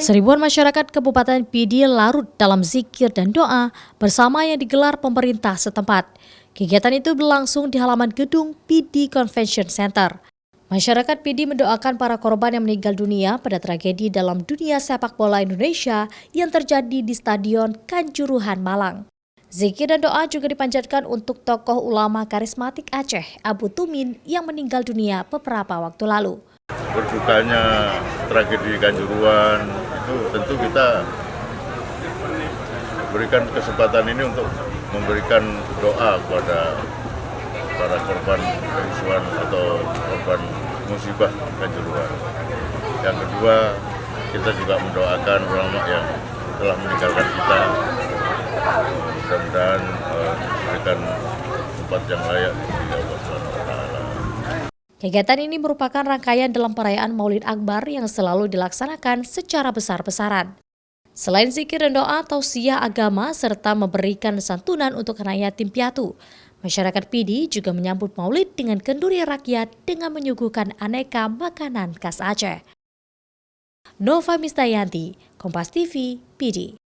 Seribuan masyarakat Kabupaten Pidi larut dalam zikir dan doa bersama yang digelar pemerintah setempat. Kegiatan itu berlangsung di halaman gedung Pidi Convention Center. Masyarakat Pidi mendoakan para korban yang meninggal dunia pada tragedi dalam dunia sepak bola Indonesia yang terjadi di Stadion Kanjuruhan, Malang. Zikir dan doa juga dipanjatkan untuk tokoh ulama karismatik Aceh, Abu Tumin, yang meninggal dunia beberapa waktu lalu. Berdukanya tragedi Kanjuruhan itu tentu kita berikan kesempatan ini untuk memberikan doa kepada para korban kerusuhan atau korban musibah Kanjuruhan. Yang kedua, kita juga mendoakan ulama yang telah meninggalkan kita, mudah-mudahan diberikan tempat yang layak di Allah SWT. Kegiatan ini merupakan rangkaian dalam perayaan Maulid Akbar yang selalu dilaksanakan secara besar-besaran. Selain zikir dan doa, tausiah agama serta memberikan santunan untuk anak yatim piatu, masyarakat Pidi juga menyambut Maulid dengan kenduri rakyat dengan menyuguhkan aneka makanan khas Aceh. Nova Mistayanti, Kompas TV, Pidi.